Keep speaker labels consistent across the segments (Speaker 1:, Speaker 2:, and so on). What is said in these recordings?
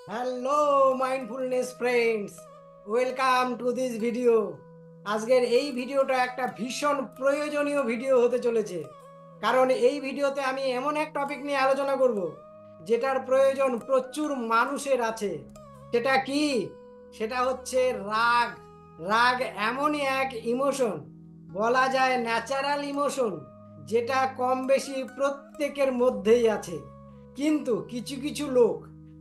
Speaker 1: Hello mindfulness friends, welcome to this video. আজকের এই ভিডিওটা একটা ভীষণ প্রয়োজনীয় ভিডিও হতে চলেছে, কারণ এই ভিডিওতে আমি এমন এক টপিক নিয়ে আলোচনা করব যেটার প্রয়োজন প্রচুর মানুষের আছে। সেটা কি? সেটা হচ্ছে রাগ। রাগ এমনই এক ইমোশন, বলা যায় ন্যাচারাল ইমোশন, যেটা কম বেশি প্রত্যেকের মধ্যেই আছে। কিন্তু কিছু কিছু লোক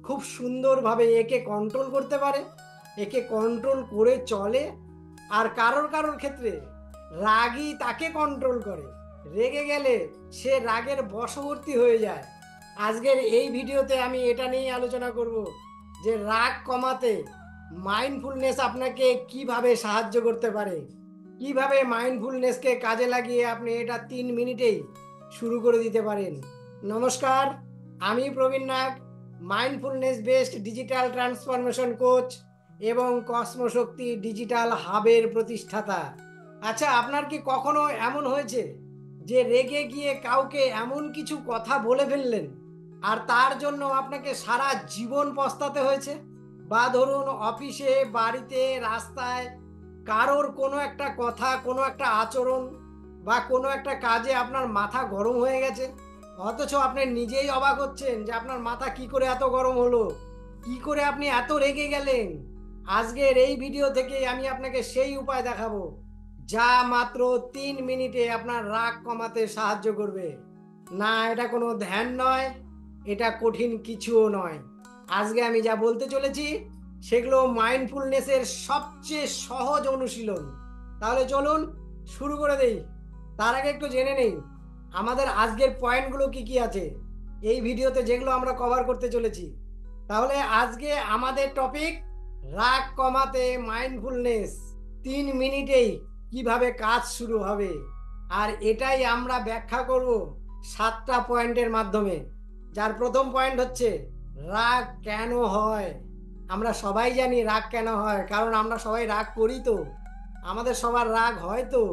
Speaker 1: খুব সুন্দরভাবে একে কন্ট্রোল করতে পারে, একে কন্ট্রোল করে চলে। আর কারোর কারোর ক্ষেত্রে রাগই তাকে কন্ট্রোল করে, রেগে গেলে সে রাগের বশবর্তী হয়ে যায়। আজকের এই ভিডিওতে আমি এটা নিয়ে আলোচনা করব যে রাগ কমাতে মাইন্ডফুলনেস আপনাকে কিভাবে সাহায্য করতে পারে, কিভাবে মাইন্ডফুলনেসকে কাজে লাগিয়ে আপনি এটা 3 মিনিটেই শুরু করে দিতে পারেন। নমস্কার, আমি Prabin Nag, mindfulness based digital transformation coach এবং কসমশক্তি ডিজিটাল হাবের প্রতিষ্ঠাতা। আচ্ছা, আপনার কি কখনো এমন হয়েছে যে রেগে গিয়ে কাউকে এমন কিছু কথা বলে ফেললেন আর তার জন্য আপনাকে সারা জীবন পস্তাতে হয়েছে? বা ধরুন অফিসে, বাড়িতে, রাস্তায় কারোর কোনো একটা কথা, কোনো একটা আচরণ বা কোনো একটা কাজে আপনার মাথা গরম হয়ে গেছে, অথচ আপনি নিজেই অবাক হচ্ছেন যে আপনার মাথা কি করে এত গরম হলো, কি করে আপনি এত রেগে গেলেন। আজকের এই ভিডিও থেকে আমি আপনাকে সেই উপায় দেখাবো যা মাত্র 3 মিনিটে আপনার রাগ কমাতে সাহায্য করবে। না, এটা কোনো ধ্যান নয়, এটা কঠিন কিছুও নয়। আজকে আমি যা বলতে চলেছি সেগুলো মাইন্ডফুলনেসের সবচেয়ে সহজ অনুশীলন। তাহলে চলুন শুরু করে দেই। তার আগে একটু জেনে নেই আমাদের আজকের পয়েন্টগুলো কি কি আছে এই ভিডিওতে, যেগুলো আমরা কভার করতে চলেছি। তাহলে আজকে আমাদের টপিক রাগ কমাতে মাইন্ডফুলনেস 3 মিনিটেই কিভাবে কাজ শুরু হবে। আর এটাই আমরা ব্যাখ্যা করব 7টা পয়েন্টের মাধ্যমে। যার প্রথম পয়েন্ট হচ্ছে রাগ কেন হয়। আমরা সবাই জানি রাগ কেন হয়, কারণ আমরা সবাই রাগ করি তো, আমাদের সবার রাগ হয় তো,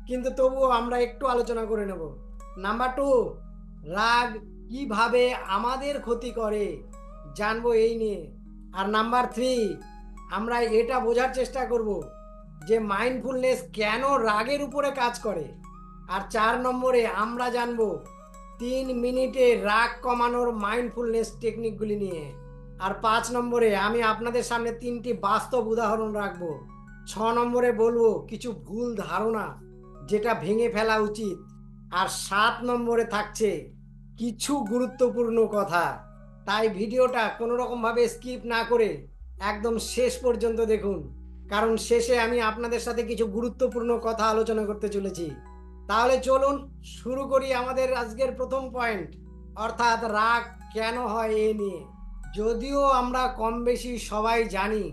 Speaker 1: কিন্তু তবুও আমরা একটু আলোচনা করে নেব। নাম্বার 2, রাগ কিভাবে আমাদের ক্ষতি করে জানবো এই নিয়ে। আর নাম্বার 3, আমরা এটা বোঝার চেষ্টা করব যে মাইন্ডফুলনেস কেন রাগের উপরে কাজ করে। আর 4 নম্বরে আমরা জানবো 3 মিনিটে রাগ কমানোর মাইন্ডফুলনেস টেকনিকগুলি নিয়ে। আর 5 নম্বরে আমি আপনাদের সামনে 3টি বাস্তব উদাহরণ রাখবো। 6 নম্বরে বলবো কিছু ভুল ধারণা যেটা ভেঙে ফেলা উচিত। আর 7 নম্বরে থাকছে কিছু গুরুত্বপূর্ণ কথা। তাই ভিডিওটা কোনো রকম ভাবে স্কিপ না করে একদম শেষ পর্যন্ত দেখুন, কারণ শেষে আমি আপনাদের সাথে কিছু গুরুত্বপূর্ণ কথা আলোচনা করতে চলেছি। তাহলে চলুন শুরু করি আমাদের আজকের প্রথম পয়েন্ট, অর্থাৎ রাগ কেন হয় এ নিয়ে। যদিও আমরা কম বেশি সবাই জানি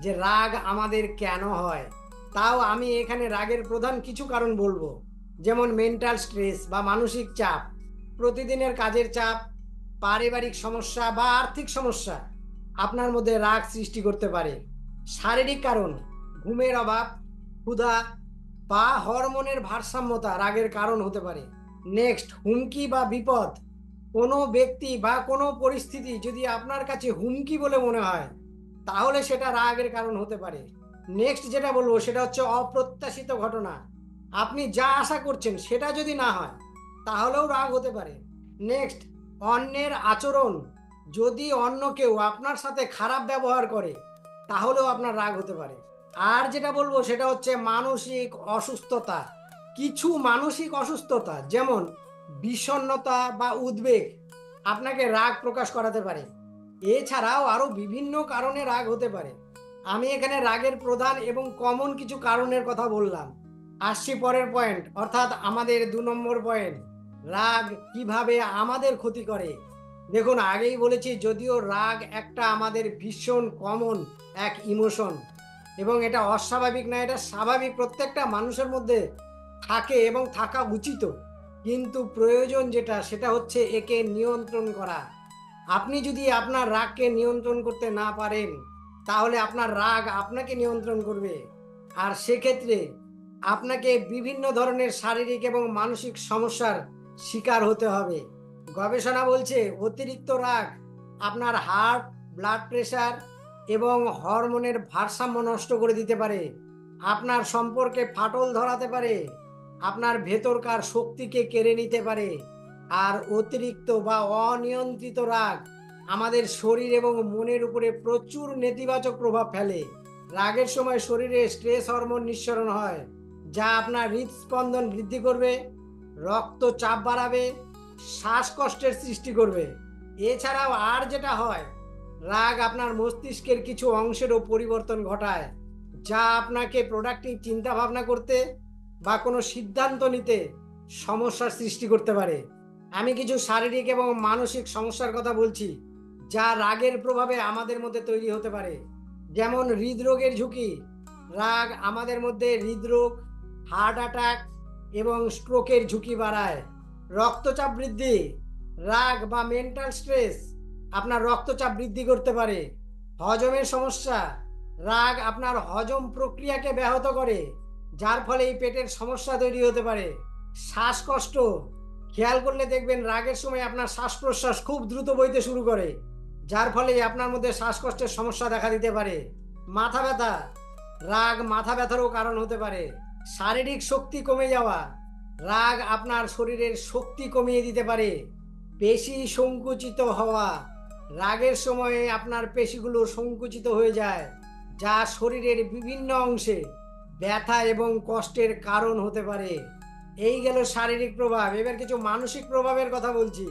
Speaker 1: যে রাগ আমাদের কেন হয়, তাও আমি এখানে রাগের প্রধান কিছু কারণ বলবো। যেমন মেন্টাল স্ট্রেস বা মানসিক চাপ, প্রতিদিনের কাজের চাপ, পারিবারিক সমস্যা বা আর্থিক সমস্যা আপনার মধ্যে রাগ সৃষ্টি করতে পারে। শারীরিক কারণ, ঘুমের অভাব, ক্ষুধা বা হরমোনের ভারসাম্যতা রাগের কারণ হতে পারে। নেক্সট, হুমকি বা বিপদ, কোনো ব্যক্তি বা কোনো পরিস্থিতি যদি আপনার কাছে হুমকি বলে মনে হয় তাহলে সেটা রাগের কারণ হতে পারে। নেক্সট যেটা বলবো সেটা হচ্ছে অপ্রত্যাশিত ঘটনা, আপনি যা আশা করছেন সেটা যদি না হয় তাহলেও রাগ হতে পারে। নেক্সট, অন্যের আচরণ, যদি অন্য কেউ আপনার সাথে খারাপ ব্যবহার করে তাহলেও আপনার রাগ হতে পারে। আর যেটা বলবো সেটা হচ্ছে মানসিক অসুস্থতা, কিছু মানসিক অসুস্থতা যেমন বিষণ্ণতা বা উদ্বেগ আপনাকে রাগ প্রকাশ করাতে পারে। এছাড়াও আরো বিভিন্ন কারণে রাগ হতে পারে। আমি এখানে রাগের প্রধান এবং কমন কিছু কারণের কথা বললাম। আসছি পরের পয়েন্ট, অর্থাৎ আমাদের 2 নম্বর পয়েন্ট, রাগ কিভাবে আমাদের ক্ষতি করে। দেখুন, আগেই বলেছি যদিও রাগ একটা আমাদের ভীষণ কমন এক ইমোশন এবং এটা অস্বাভাবিক না, এটা স্বাভাবিক, প্রত্যেকটা মানুষের মধ্যে থাকে এবং থাকা উচিত। কিন্তু প্রয়োজন যেটা সেটা হচ্ছে একে নিয়ন্ত্রণ করা। আপনি যদি আপনার রাগকে নিয়ন্ত্রণ করতে না পারেন তাহলে আপনার রাগ আপনাকে নিয়ন্ত্রণ করবে, আর সেক্ষেত্রে আপনাকে বিভিন্ন ধরনের শারীরিক এবং মানসিক সমস্যার শিকার হতে হবে। গবেষণা বলছে অতিরিক্ত রাগ আপনার হার্ট, ব্লাড প্রেশার এবং হরমোনের ভারসাম্য নষ্ট করে দিতে পারে, আপনার সম্পর্কে ফাটল ধরাতে পারে, আপনার ভেতরকার শক্তিকে কেড়ে নিতে পারে। আর অতিরিক্ত বা অনিয়ন্ত্রিত রাগ আমাদের শরীর এবং মনের উপরে প্রচুর নেতিবাচক প্রভাব ফেলে। রাগের সময় শরীরে স্ট্রেস হরমোন নিঃসরণ হয়, যা আপনার হৃদস্পন্দন বৃদ্ধি করবে, রক্তচাপ বাড়াবে, শ্বাসকষ্টের সৃষ্টি করবে। এছাড়াও আর যেটা হয়, রাগ আপনার মস্তিষ্কের কিছু অংশেরও পরিবর্তন ঘটায়, যা আপনাকে প্রোডাক্টিভ চিন্তা ভাবনা করতে বা কোনো সিদ্ধান্ত নিতে সমস্যার সৃষ্টি করতে পারে। আমি কিছু শারীরিক এবং মানসিক সমস্যার কথা বলছি, যা রাগের প্রভাবে আমাদের মধ্যে তৈরি হতে পারে। যেমন হৃদরোগের ঝুঁকি। রাগ আমাদের মধ্যে হৃদরোগ, হার্ট অ্যাটাক এবং স্ট্রোকের ঝুঁকি বাড়ায়। রক্তচাপ বৃদ্ধি। রাগ বা মেন্টাল স্ট্রেস আপনার রক্তচাপ বৃদ্ধি করতে পারে। হজমের সমস্যা। রাগ আপনার হজম প্রক্রিয়াকে ব্যাহত করে, যার ফলে এই পেটের সমস্যা তৈরি হতে পারে। শ্বাসকষ্ট। খেয়াল করলে দেখবেন রাগের সময় আপনার শ্বাস প্রশ্বাস খুব দ্রুত বইতে শুরু করে, যার ফলে আপনার মধ্যে শ্বাসকষ্টের সমস্যা দেখা দিতে পারে। মাথা ব্যথা। রাগ মাথা ব্যথারও কারণ হতে পারে। শারীরিক শক্তি কমে যাওয়া। রাগ আপনার শরীরের শক্তি কমিয়ে দিতে পারে। পেশি সংকুচিত হওয়া। রাগের সময়ে আপনার পেশিগুলো সংকুচিত হয়ে যায়, যা শরীরের বিভিন্ন অংশে ব্যথা এবং কষ্টের কারণ হতে পারে। এই গেল শারীরিক প্রভাব। এবার কিছু মানসিক প্রভাবের কথা বলছি।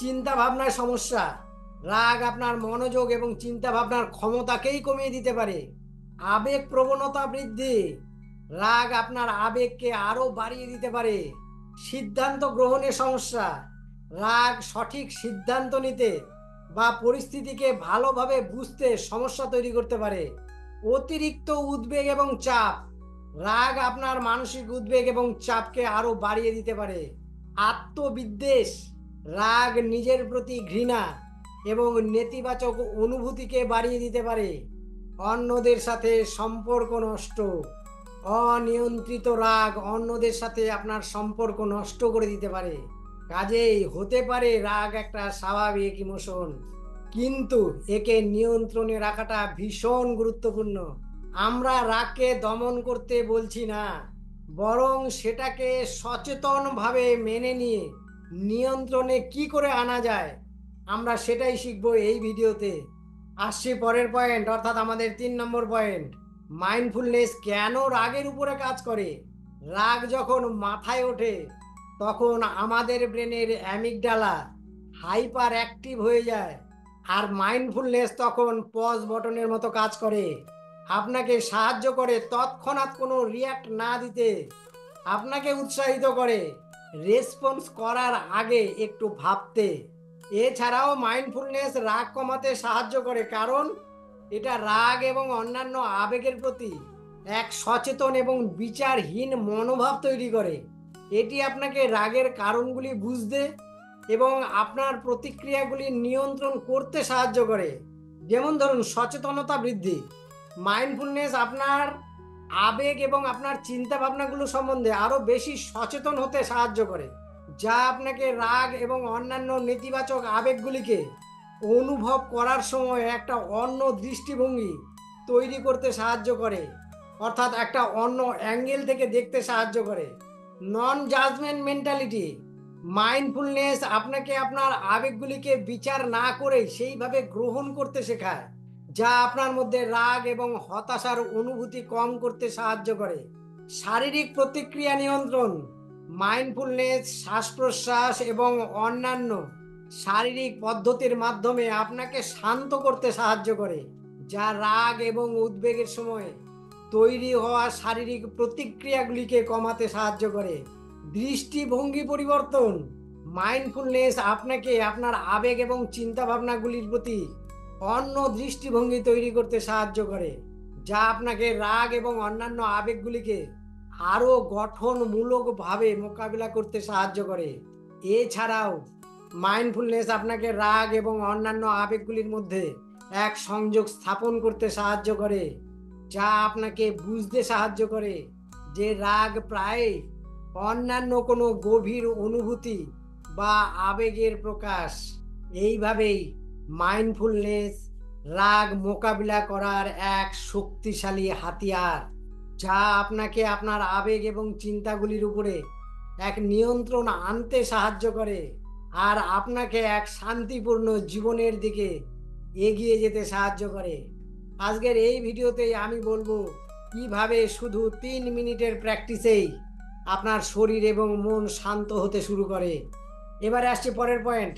Speaker 1: চিন্তা ভাবনার সমস্যা। রাগ আপনার মনোযোগ এবং চিন্তা ভাবনার ক্ষমতাকেই কমিয়ে দিতে পারে। আবেগ প্রবণতা বৃদ্ধি। রাগ আপনার আবেগকে আরো বাড়িয়ে দিতে পারে। সিদ্ধান্ত গ্রহণের সমস্যা। রাগ সঠিক সিদ্ধান্ত নিতে বা পরিস্থিতিকে ভালোভাবে বুঝতে সমস্যা তৈরি করতে পারে। অতিরিক্ত উদ্বেগ এবং চাপ। রাগ আপনার মানসিক উদ্বেগ এবং চাপকে আরো বাড়িয়ে দিতে পারে। আত্মবিদ্বেষ। রাগ নিজের প্রতি ঘৃণা এবং নেতিবাচক অনুভূতিকে বাড়িয়ে দিতে পারে। অন্যদের সাথে সম্পর্ক নষ্ট। অনিয়ন্ত্রিত রাগ অন্যদের সাথে আপনার সম্পর্ক নষ্ট করে দিতে পারে। কাজেই হতে পারে রাগ একটা স্বাভাবিক ইমোশন, কিন্তু একে নিয়ন্ত্রণে রাখাটা ভীষণ গুরুত্বপূর্ণ। আমরা রাগকে দমন করতে বলছি না, বরং সেটাকে সচেতনভাবে মেনে নিয়ে নিয়ন্ত্রণে কি করে আনা যায়, আমরা সেটাই শিখবো এই ভিডিওতে। আসছি পরের পয়েন্ট, অর্থাৎ আমাদের 3 নম্বর পয়েন্ট, মাইন্ডফুলনেস কেন রাগের উপরে কাজ করে। রাগ যখন মাথায় ওঠে, তখন আমাদের ব্রেনের অ্যামিগডালা হাইপার অ্যাক্টিভ হয়ে যায়, আর মাইন্ডফুলনেস তখন পজ বটনের মতো কাজ করে। আপনাকে সাহায্য করে তৎক্ষণাৎ কোনো রিয়াক্ট না দিতে, আপনাকে উৎসাহিত করে রেসপন্স করার আগে একটু ভাবতে। এছাড়াও মাইন্ডফুলনেস রাগ কমাতে সাহায্য করে, কারণ এটা রাগ এবং অন্যান্য আবেগের প্রতি এক সচেতন এবং বিচারহীন মনোভাব তৈরি করে। এটি আপনাকে রাগের কারণগুলি বুঝতে এবং আপনার প্রতিক্রিয়াগুলি নিয়ন্ত্রণ করতে সাহায্য করে। যেমন ধরুন, সচেতনতা বৃদ্ধি। মাইন্ডফুলনেস আপনার আবেগ এবং আপনার চিন্তা ভাবনাগুলো সম্বন্ধে আরো বেশি সচেতন হতে সাহায্য করে, যা আপনাকে রাগ এবং অন্যান্য নেতিবাচক আবেগগুলিকে অনুভব করার সময় একটা অন্য দৃষ্টিভঙ্গি তৈরি করতে সাহায্য করে, অর্থাৎ একটা অন্য অ্যাঙ্গেল থেকে দেখতে সাহায্য করে। নন জাজমেন্ট মেন্টালিটি। মাইন্ডফুলনেস আপনাকে আপনার আবেগগুলিকে বিচার না করে সেইভাবে গ্রহণ করতে শেখায়, যা আপনার মধ্যে রাগ এবং হতাশার অনুভূতি কম করতে সাহায্য করে। শারীরিক প্রতিক্রিয়া নিয়ন্ত্রণ। মাইন্ডফুলনেস শ্বাস প্রশ্বাস এবং অন্যান্য শারীরিক পদ্ধতির মাধ্যমে আপনাকে শান্ত করতে সাহায্য করে, যা রাগ এবং উদ্বেগের সময় তৈরি হওয়া শারীরিক প্রতিক্রিয়াগুলিকে কমাতে সাহায্য করে। দৃষ্টিভঙ্গি পরিবর্তন। মাইন্ডফুলনেস আপনাকে আপনার আবেগ এবং চিন্তা ভাবনাগুলির প্রতি অন্য দৃষ্টিভঙ্গি তৈরি করতে সাহায্য করে, যা আপনাকে রাগ এবং অন্যান্য আবেগগুলিকে আরো গঠনমূলকভাবে মোকাবিলা করতে সাহায্য করে। এছাড়াও মাইন্ডফুলনেস আপনাকে রাগ এবং অন্যান্য আবেগগুলির মধ্যে এক সংযোগ স্থাপন করতে সাহায্য করে, যা আপনাকে বুঝতে সাহায্য করে যে রাগ প্রায় অন্যান্য কোনো গভীর অনুভূতি বা আবেগের প্রকাশ। এইভাবেই মাইন্ডফুলনেস রাগ মোকাবিলা করার এক শক্তিশালী হাতিয়ার, যা আপনাকে আপনার আবেগ এবং চিন্তাগুলির উপরে এক নিয়ন্ত্রণ আনতে সাহায্য করে আর আপনাকে এক শান্তিপূর্ণ জীবনের দিকে এগিয়ে যেতে সাহায্য করে। আজকের এই ভিডিওতেই আমি বলবো কিভাবে শুধু 3 মিনিটের প্র্যাকটিসেই আপনার শরীর এবং মন শান্ত হতে শুরু করে। এবারে আসছি পরের পয়েন্ট,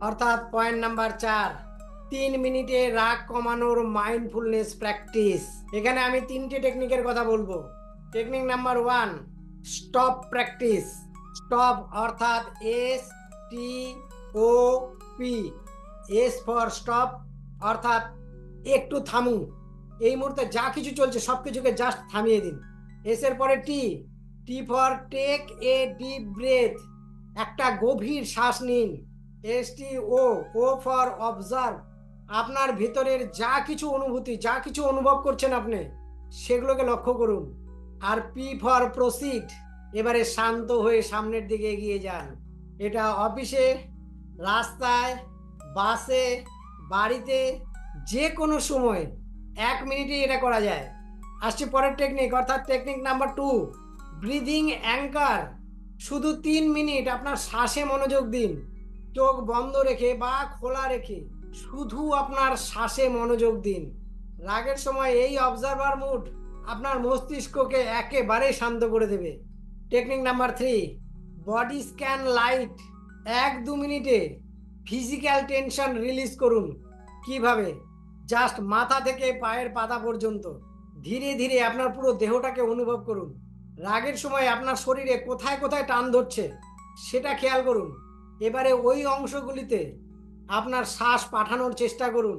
Speaker 1: অর্থাৎ পয়েন্ট নাম্বার 4, 3 মিনিটে রাগ কমানোর মাইন্ডফুলনেস প্র্যাকটিস। এখানে আমি 3টে টেকনিকের কথা বলবো। Technique number 1, stop practice. Stop অর্থাৎ STOP, এস ফর স্টপ অর্থাৎ একটু থামুন। এই মুহূর্তে যা কিছু চলছে সব কিছুকে জাস্ট থামিয়ে দিন। এস এর পরে T, T for take a deep breath, একটা গভীর শ্বাস নিন। STO, ও ফর অবজার্ভ, আপনার ভিতরের যা কিছু অনুভূতি, যা কিছু অনুভব করছেন আপনি সেগুলোকে লক্ষ্য করুন। আর পি ফর প্রসিড, এবারে শান্ত হয়ে সামনের দিকে এগিয়ে যান। এটা অফিসে, রাস্তায়, বাসে, বাড়িতে, যে কোনো সময় 1 মিনিটে এটা করা যায়। আসছে পরের টেকনিক, অর্থাৎ টেকনিক নাম্বার 2, ব্রিদিং অ্যাঙ্কার। শুধু 3 মিনিট আপনার শ্বাসে মনোযোগ দিন, চোখ বন্ধ রেখে বা খোলা রেখে শুধু আপনার শ্বাসে মনোযোগ দিন। রাগের সময় এই অবজারভার মুড আপনার মস্তিষ্ককে একেবারে শান্ত করে দেবে। Technique number 3, body scan light. 1-2 মিনিটে ফিজিক্যাল টেনশন রিলিজ করুন। কিভাবে? জাস্ট মাথা থেকে পায়ের পাতা পর্যন্ত ধীরে ধীরে আপনার পুরো দেহটাকে অনুভব করুন। রাগের সময় আপনার শরীরে কোথায় কোথায় টান ধরছে সেটা খেয়াল করুন। এবারে ওই অংশগুলিতে আপনার শ্বাস পাঠানোর চেষ্টা করুন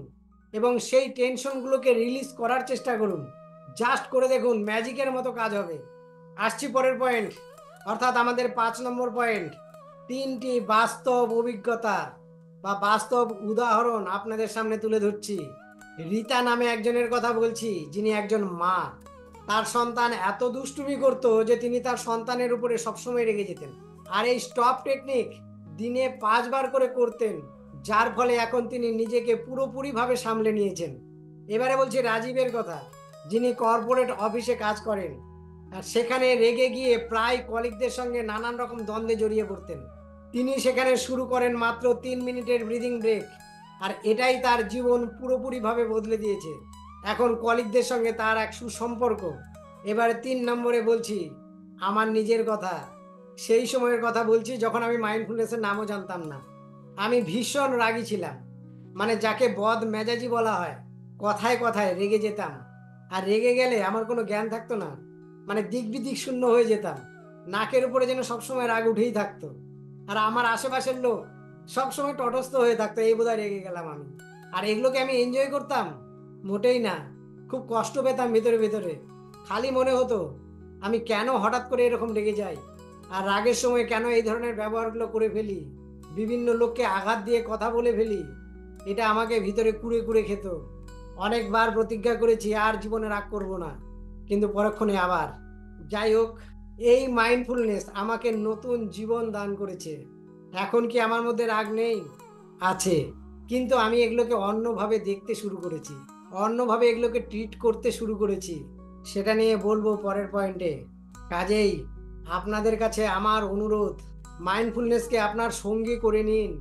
Speaker 1: এবং সেই টেনশনগুলোকে রিলিজ করার চেষ্টা করুন। জাস্ট করে দেখুন, ম্যাজিকের মতো কাজ হবে। আসছি পরের পয়েন্ট, অর্থাৎ আমাদের 5 নম্বর পয়েন্ট, 3টি বাস্তব অভিজ্ঞতা বা বাস্তব উদাহরণ আপনাদের সামনে তুলে ধরছি। রীতা নামে একজনের কথা বলছি, যিনি একজন মা। তার সন্তান এত দুষ্টুমি করত যে তিনি তার সন্তানের উপরে সবসময় রেগে যেতেন। আর এই স্টপ টেকনিক দিনে 5 বার করে করতেন, যার ফলে এখন তিনি নিজেকে পুরোপুরিভাবে সামলে নিয়েছেন। এবারে বলছি রাজীবের কথা, যিনি কর্পোরেট অফিসে কাজ করেন আর সেখানে রেগে গিয়ে প্রায় কলিগদের সঙ্গে নানান রকম দ্বন্দ্বে জড়িয়ে পড়তেন। তিনি সেখানে শুরু করেন মাত্র 3 মিনিটের ব্রিদিং ব্রেক, আর এটাই তার জীবন পুরোপুরিভাবে বদলে দিয়েছে। এখন কলিগদের সঙ্গে তার এক সুসম্পর্ক। এবারে 3 নম্বরে বলছি আমার নিজের কথা। সেই সময়ের কথা বলছি যখন আমি মাইন্ডফুলনেসের নামও জানতাম না। আমি ভীষণ রাগী ছিলাম, মানে যাকে বদ মেজাজি বলা হয়। কথায় কথায় রেগে যেতাম, আর রেগে গেলে আমার কোনো জ্ঞান থাকতো না, মানে দিক বিদিক শূন্য হয়ে যেতাম। নাকের উপরে যেন সবসময় রাগ উঠেই থাকতো, আর আমার আশেপাশের লোক সবসময় তটস্থ হয়ে থাকতো, এই বোধহয় রেগে গেলাম আমি। আর এগুলোকে আমি এনজয় করতাম? মোটেই না। খুব কষ্ট পেতাম ভিতরে ভিতরে। খালি মনে হতো আমি কেন হঠাৎ করে এরকম রেগে যাই, আর রাগের সময় কেন এই ধরনের ব্যবহারগুলো করে ফেলি, বিভিন্ন লোককে আঘাত দিয়ে কথা বলে ফেলি। এটা আমাকে ভিতরে কুড়ে কুড়ে খেত। অনেকবার প্রতিজ্ঞা করেছি আর জীবনে রাগ করব না, কিন্তু পরক্ষণে আবার। যাই হোক, এই মাইন্ডফুলনেস আমাকে নতুন জীবন দান করেছে। এখন কি আমার মধ্যে রাগ নেই? আছে, কিন্তু আমি এগুলোকে অন্যভাবে দেখতে শুরু করেছি, অন্যভাবে এগুলোকে ট্রিট করতে শুরু করেছি। সেটা নিয়ে বলবো পরের পয়েন্টে। কাজেই আপনাদের কাছে আমার অনুরোধ, মাইন্ডফুলনেসকে আপনার সঙ্গী করে নিন,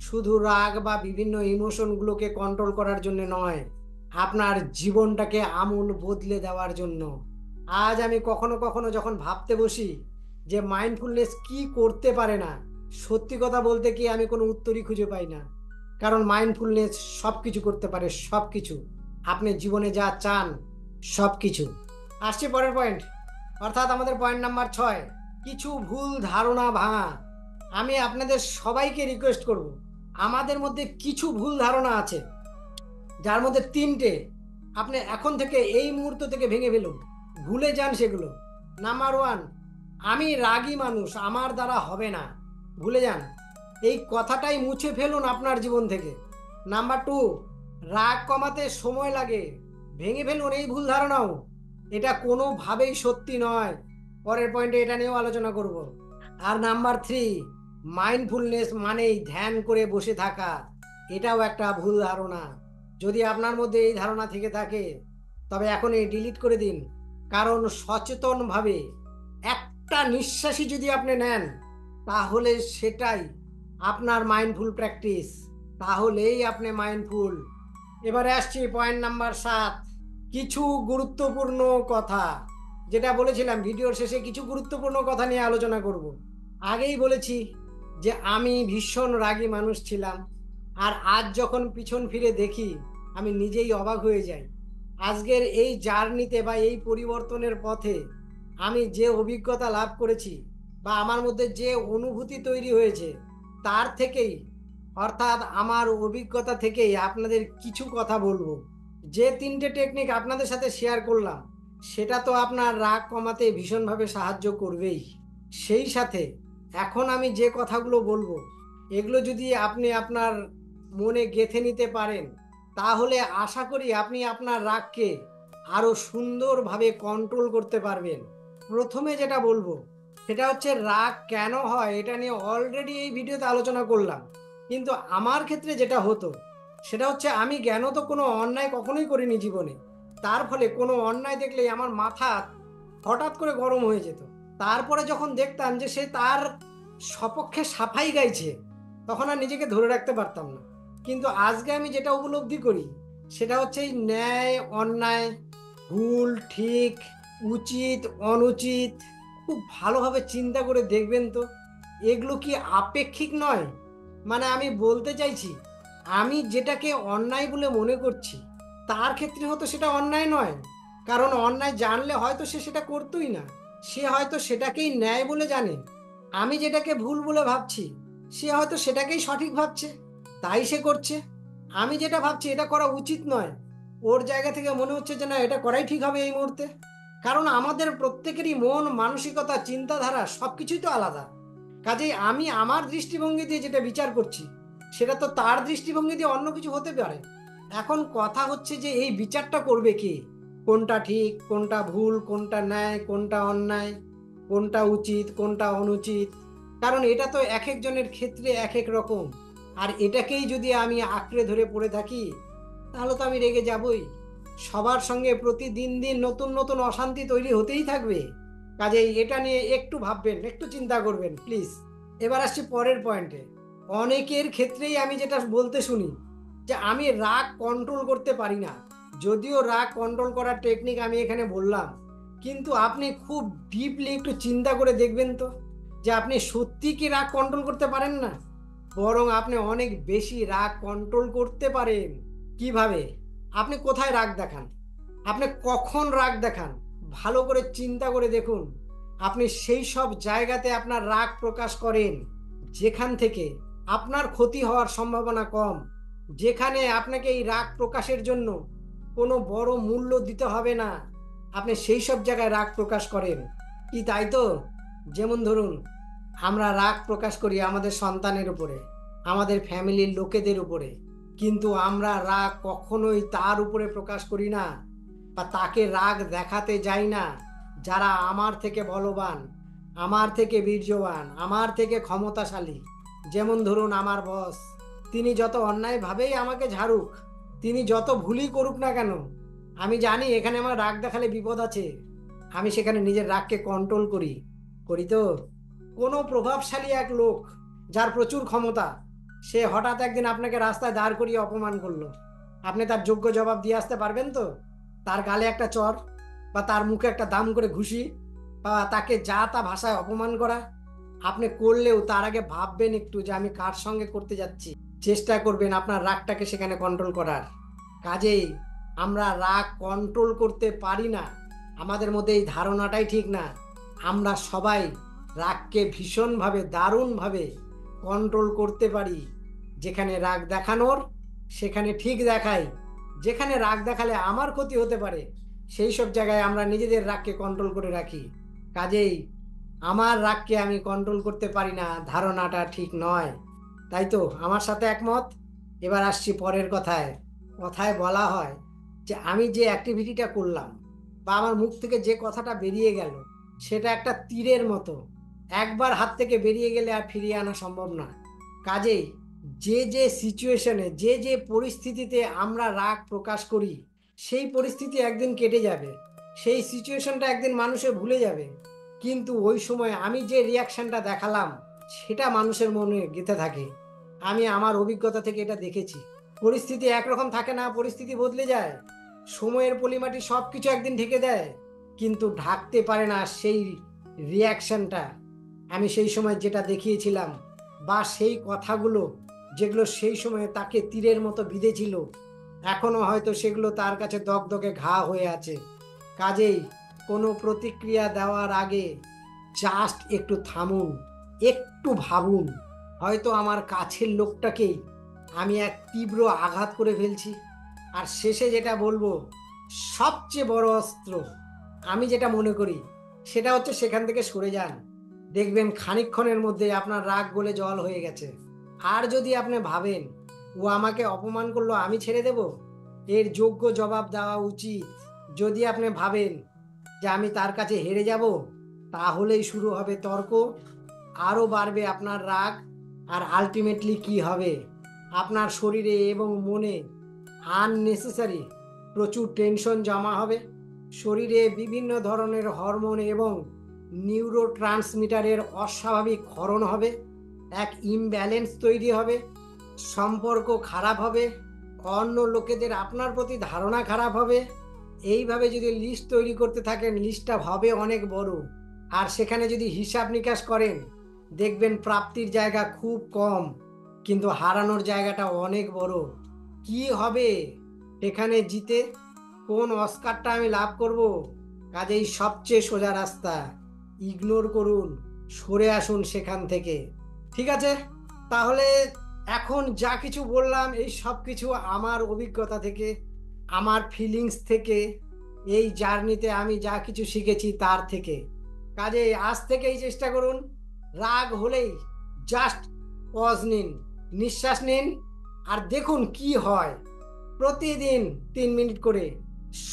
Speaker 1: শুধু রাগ বা বিভিন্ন ইমোশনগুলোকে কন্ট্রোল করার জন্য নয়, আপনার জীবনটাকে আমূল বদলে দেওয়ার জন্য। আজ আমি কখনো কখনো যখন ভাবতে বসি যে মাইন্ডফুলনেস কি করতে পারে না, সত্যি কথা বলতে কি আমি কোনো উত্তরই খুঁজে পাই না। কারণ মাইন্ডফুলনেস সব কিছু করতে পারে, সব কিছু, আপনি জীবনে যা চান সব কিছু। আসছে পরের পয়েন্ট, অর্থাৎ আমাদের পয়েন্ট নাম্বার 6, কিছু ভুল ধারণা ভাঙা। আমি আপনাদের সবাইকে রিকোয়েস্ট করব, আমাদের মধ্যে কিছু ভুল ধারণা আছে, যার মধ্যে 3টে আপনি এখন থেকে এই মুহূর্ত থেকে ভেঙে ফেলুন, ভুলে যান সেগুলো। নাম্বার 1, আমি রাগী মানুষ, আমার দ্বারা হবে না। ভুলে যান, এই কথাটাই মুছে ফেলুন আপনার জীবন থেকে। নাম্বার 2, রাগ কমাতে সময় লাগে। ভেঙে ফেলুন এই ভুল ধারণাও, এটা কোনোভাবেই সত্যি নয়। পরের পয়েন্টে এটা নিয়েও আলোচনা করব। আর নাম্বার 3, মাইন্ডফুলনেস মানেই ধ্যান করে বসে থাকা, এটাও একটা ভুল ধারণা। যদি আপনার মধ্যে এই ধারণা থেকে থাকে তবে এখনই ডিলিট করে দিন, কারণ সচেতনভাবে একটা নিঃশ্বাসই যদি আপনি নেন তাহলে সেটাই আপনার মাইন্ডফুল প্র্যাকটিস, তাহলেই আপনি মাইন্ডফুল। এবারে আসছি পয়েন্ট নাম্বার 7, কিছু গুরুত্বপূর্ণ কথা। যেটা বলেছিলাম ভিডিওর শেষে কিছু গুরুত্বপূর্ণ কথা নিয়ে আলোচনা করব। আগেই বলেছি যে আমি ভীষণ রাগী মানুষ ছিলাম, আর আজ যখন পিছন ফিরে দেখি আমি নিজেই অবাক হয়ে যাই। আজকের এই জার্নিতে বা এই পরিবর্তনের পথে আমি যে অভিজ্ঞতা লাভ করেছি বা আমার মধ্যে যে অনুভূতি তৈরি হয়েছে তার থেকেই, অর্থাৎ আমার অভিজ্ঞতা থেকেই আপনাদের কিছু কথা বলবো। যে 3টে টেকনিক আপনাদের সাথে শেয়ার করলাম সেটা তো আপনার রাগ কমাতে ভীষণভাবে সাহায্য করবেই। সেই সাথে এখন আমি যে কথাগুলো বলবো এগুলো যদি আপনি আপনার মনে গেঁথে নিতে পারেন তাহলে আশা করি আপনি আপনার রাগকে আরো সুন্দরভাবে কন্ট্রোল করতে পারবেন। প্রথমে যেটা বলবো সেটা হচ্ছে রাগ কেন হয় এটা নিয়ে অলরেডি এই ভিডিওতে আলোচনা করলাম, কিন্তু আমার ক্ষেত্রে যেটা হতো সেটা হচ্ছে আমি জ্ঞানত কোনো অন্যায় কখনোই করিনি জীবনে। তার ফলে কোনো অন্যায় দেখলেই আমার মাথা হঠাৎ করে গরম হয়ে যেত। তারপরে যখন দেখতাম যে সে তার সপক্ষে সাফাই গাইছে তখন আর নিজেকে ধরে রাখতে পারতাম না। কিন্তু আজকে আমি যেটা উপলব্ধি করি সেটা হচ্ছে এই ন্যায় অন্যায়, ভুল ঠিক, উচিত অনুচিত খুব ভালোভাবে চিন্তা করে দেখবেন তো এগুলো কি আপেক্ষিক নয়? মানে আমি বলতে চাইছি আমি যেটাকে অন্যায় বলে মনে করছি তার ক্ষেত্রে হয়তো সেটা অন্যায় নয়, কারণ অন্যায় জানলে হয়তো সে সেটা করতোই না, সে হয়তো সেটাকেই ন্যায় বলে জানে। আমি যেটাকে ভুল বলে ভাবছি সে হয়তো সেটাকেই সঠিক ভাবছে, তাই সে করছে। আমি যেটা ভাবছি এটা করা উচিত নয়, ওর জায়গা থেকে মনে হচ্ছে যে না এটা করাই ঠিক হবে এই মুহূর্তে। কারণ আমাদের প্রত্যেকেরই মন মানসিকতা চিন্তাধারা সবকিছুই তো আলাদা। কাজেই আমি আমার দৃষ্টিভঙ্গি দিয়ে যেটা বিচার করছি সেটা তো তার দৃষ্টিভঙ্গি দিয়ে অন্য কিছু হতে পারে। এখন কথা হচ্ছে যে এই বিচারটা করবে কে, কোনটা ঠিক কোনটা ভুল, কোনটা ন্যায় কোনটা অন্যায়, কোনটা উচিত কোনটা অনুচিত। কারণ এটা তো এক একজনের ক্ষেত্রে এক এক রকম। আর এটাকেই যদি আমি আঁকড়ে ধরে পড়ে থাকি তাহলে তো আমি রেগে যাবই। সবার সঙ্গে প্রতিদিন দিন নতুন নতুন অশান্তি তৈরি হতেই থাকবে। কাজেই এটা নিয়ে একটু ভাববেন, একটু চিন্তা করবেন প্লিজ। এবার আসছি পরের পয়েন্টে। অনেকের ক্ষেত্রেই আমি যেটা বলতে শুনি যে আমি রাগ কন্ট্রোল করতে পারি না। যদিও রাগ কন্ট্রোল করার টেকনিক আমি এখানে বললাম, কিন্তু আপনি খুব ডিপলি একটু চিন্তা করে দেখবেন তো যে আপনি সত্যি কি রাগ কন্ট্রোল করতে পারেন না, বরং আপনি অনেক বেশি রাগ কন্ট্রোল করতে পারেন। কিভাবে? আপনি কোথায় রাগ দেখান, আপনি কখন রাগ দেখান, ভালো করে চিন্তা করে দেখুন। আপনি সেই সব জায়গাতে আপনার রাগ প্রকাশ করেন যেখান থেকে আপনার ক্ষতি হওয়ার সম্ভাবনা কম, যেখানে আপনাকে এই রাগ প্রকাশের জন্য কোনো বড় মূল্য দিতে হবে না, আপনি সেই সব জায়গায় রাগ প্রকাশ করেন। কি তাই তো? যেমন ধরুন আমরা রাগ প্রকাশ করি আমাদের সন্তানের উপরে, আমাদের ফ্যামিলির লোকেদের উপরে, কিন্তু আমরা রাগ কখনোই তার উপরে প্রকাশ করি না বা তাকে রাগ দেখাতে যাই না যারা আমার থেকে বলবান, আমার থেকে বীর্যবান, আমার থেকে ক্ষমতাশালী। যেমন ধরুন আমার বস, তিনি যত অন্যায়ভাবেই আমাকে ঝাড়ুক, তিনি যত ভুলই করুক না কেন, আমি জানি এখানে আমার রাগ দেখালে বিপদ আছে, আমি সেখানে নিজের রাগকে কন্ট্রোল করি। করি তো? কোনো প্রভাবশালী এক লোক যার প্রচুর ক্ষমতা, সে হঠাৎ একদিন আপনাকে রাস্তায় দাঁড় করিয়ে অপমান করলো, আপনি তার যোগ্য জবাব দিয়ে আসতে পারবেন তো? তার গালে একটা চর বা তার মুখে একটা দাম করে ঘুষি বা তাকে যা তা ভাষায় অপমান করা আপনি করলেও তার আগে ভাববেন একটু যে আমি কার সঙ্গে করতে যাচ্ছি। চেষ্টা করবেন আপনার রাগটাকে সেখানে কন্ট্রোল করার। কাজেই আমরা রাগ কন্ট্রোল করতে পারি না, আমাদের মধ্যে এই ধারণাটাই ঠিক না। আমরা সবাই রাগকে ভীষণভাবে দারুণভাবে কন্ট্রোল করতে পারি। যেখানে রাগ দেখানোর সেখানে ঠিক দেখাই, যেখানে রাগ দেখালে আমার ক্ষতি হতে পারে সেই সব জায়গায় আমরা নিজেদের রাগকে কন্ট্রোল করে রাখি। কাজেই আমার রাগকে আমি কন্ট্রোল করতে পারি না ধারণাটা ঠিক নয়, তাই তো? আমার সাথে একমত? এবার আসছি পরের কথায়। কথায় বলা হয় যে আমি যে অ্যাক্টিভিটিটা করলাম বা আমার মুখ থেকে যে কথাটা বেরিয়ে গেল সেটা একটা তীরের মতো, একবার হাত থেকে বেরিয়ে গেলে আর ফিরিয়ে আনা সম্ভব না। কাজেই যে যে সিচুয়েশনে, যে যে পরিস্থিতিতে আমরা রাগ প্রকাশ করি, সেই পরিস্থিতি একদিন কেটে যাবে, সেই সিচুয়েশনটা একদিন মানুষে ভুলে যাবে। কিন্তু ওই সময় আমি যে রিয়াকশনটা দেখালাম, সেটা মানুষের মনে গেঁথে থাকে। আমি আমার অভিজ্ঞতা থেকে এটা দেখেছি। পরিস্থিতি একরকম থাকে না, পরিস্থিতি বদলে যায়। সময়ের পলিমাটি সব কিছু একদিন ঢেকে দেয়, কিন্তু ঢাকতে পারে না সেই রিয়াকশনটা। আমি সেই সময় যেটা দেখিয়েছিলাম, বা সেই কথাগুলো যেগুলো সেই সময় তাকে তীরের মতো বিঁধেছিল, এখনো হয়তো সেগুলো তার কাছে দগদগে ঘা হয়ে আছে। কাজেই কোনো প্রতিক্রিয়া দেওয়ার আগে জাস্ট একটু থামুন, একটু ভাবুন, হয়তো আমার কাছের লোকটাকেই আমি এক তীব্র আঘাত করে ফেলছি। আর শেষে যেটা বলবো, সবচেয়ে বড় অস্ত্র আমি যেটা মনে করি, সেটা হচ্ছে সেখান থেকে সরে যান। দেখবেন খানিকক্ষণের মধ্যে আপনার রাগ গলে জল হয়ে গেছে। আর যদি আপনি ভাবেন ও আমাকে অপমান করলো, আমি ছেড়ে দেব, এর যোগ্য জবাব দেওয়া উচিত। যদি আপনি ভাবেন যে আমি তার কাছে হেরে যাব, তাহলেই শুরু হবে তর্ক, আরও বাড়বে আপনার রাগ। আর আলটিমেটলি কি হবে, আপনার শরীরে এবং মনে আননেসেসারি প্রচুর টেনশন জমা হবে। শরীরে বিভিন্ন ধরনের হরমোন এবং নিউরো ট্রান্সমিটারের অস্বাভাবিক ক্ষরণ হবে, এক ইমব্যালেন্স তৈরি হবে, সম্পর্ক খারাপ হবে, অন্য লোকেদের আপনার প্রতি ধারণা খারাপ হবে। এইভাবে যদি লিস্ট তৈরি করতে থাকেন, লিস্টটা হবে অনেক বড়। আর সেখানে যদি হিসাব নিকাশ করেন, দেখবেন প্রাপ্তির জায়গা খুব কম, কিন্তু হারানোর জায়গাটা অনেক বড়। কি হবে এখানে জিতে, কোন অস্কারটা আমি লাভ করব? কাজেই সবচেয়ে সোজা রাস্তা, ইগনোর করুন, সরে আসুন সেখান থেকে। ঠিক আছে? তাহলে এখন যা কিছু বললাম, এই সব কিছু আমার অভিজ্ঞতা থেকে, আমার ফিলিংস থেকে, এই জার্নিতে আমি যা কিছু শিখেছি তার থেকে। কাজে আজ থেকেই চেষ্টা করুন, রাগ হলেই জাস্ট পজ নিন, নিঃশ্বাস নিন, আর দেখুন কি হয়। প্রতিদিন 3 মিনিট করে,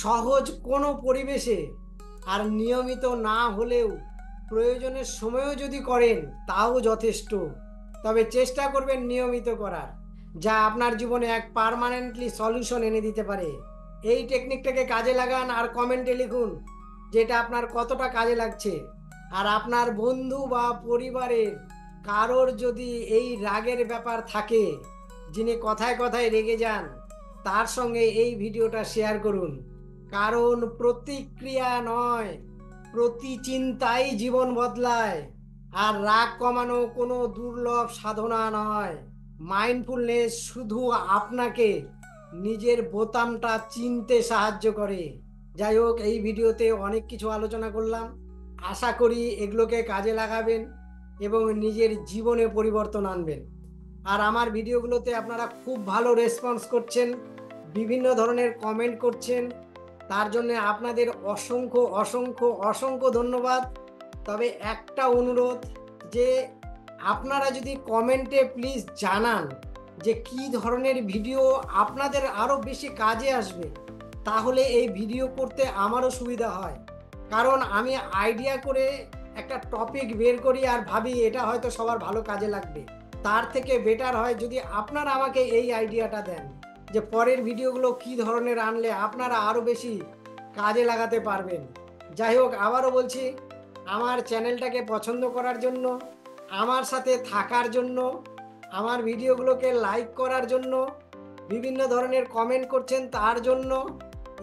Speaker 1: সহজ কোনো পরিবেশে, আর নিয়মিত না হলেও প্রয়োজনের সময়ও যদি করেন তাও যথেষ্ট। তবে চেষ্টা করবেন নিয়মিত করার, যা আপনার জীবনে এক পার্মানেন্টলি সলিউশন এনে দিতে পারে। এই টেকনিকটাকে কাজে লাগান আর কমেন্টে লিখুন যেটা আপনার কতটা কাজে লাগছে। আর আপনার বন্ধু বা পরিবারের কারোর যদি এই রাগের ব্যাপার থাকে, যিনি কথায় কথায় রেগে যান, তার সঙ্গে এই ভিডিওটা শেয়ার করুন। কারণ প্রতিক্রিয়া নয়, প্রতিচিন্তাই জীবন বদলায়। আর রাগ কমানো কোনো দুর্লভ সাধনা নয়। মাইন্ডফুলনেস শুধু আপনাকে নিজের বোতামটা চিনতে সাহায্য করে। যাই হোক, এই ভিডিওতে অনেক কিছু আলোচনা করলাম। আশা করি এগুলোকে কাজে লাগাবেন এবং নিজের জীবনে পরিবর্তন আনবেন। আর আমার ভিডিওগুলোতে আপনারা খুব ভালো রেসপন্স করছেন, বিভিন্ন ধরনের কমেন্ট করছেন, তার জন্য আপনাদের অসংখ্য অসংখ্য অসংখ্য ধন্যবাদ। তবে একটা অনুরোধ, যে আপনারা যদি কমেন্টে প্লিজ জানান যে কি ধরনের ভিডিও আপনাদের আরও বেশি কাজে আসবে, তাহলে এই ভিডিও করতে আমারও সুবিধা হয়। কারণ আমি আইডিয়া করে একটা টপিক বের করি আর ভাবি এটা হয়তো সবার ভালো কাজে লাগবে। তার থেকে বেটার হয় যদি আপনারা আমাকে এই আইডিয়াটা দেন যে পরের ভিডিওগুলো কি ধরনের আনলে আপনারা আরও বেশি কাজে লাগাতে পারবেন। যাই হোক, আবারও বলছি, আমার চ্যানেলটাকে পছন্দ করার জন্য, আমার সাথে থাকার জন্য, আমার ভিডিওগুলোকে লাইক করার জন্য, বিভিন্ন ধরনের কমেন্ট করছেন তার জন্য,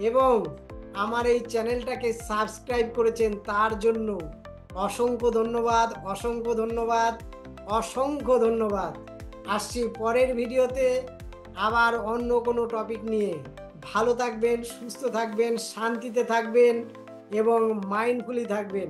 Speaker 1: এবং আমার এই চ্যানেলটাকে সাবস্ক্রাইব করেছেন তার জন্য অসংখ্য ধন্যবাদ, অসংখ্য ধন্যবাদ, অসংখ্য ধন্যবাদ। আসছি পরের ভিডিওতে আবার অন্য কোনো টপিক নিয়ে। ভালো থাকবেন, সুস্থ থাকবেন, শান্তিতে থাকবেন এবং মাইন্ডফুলি থাকবেন।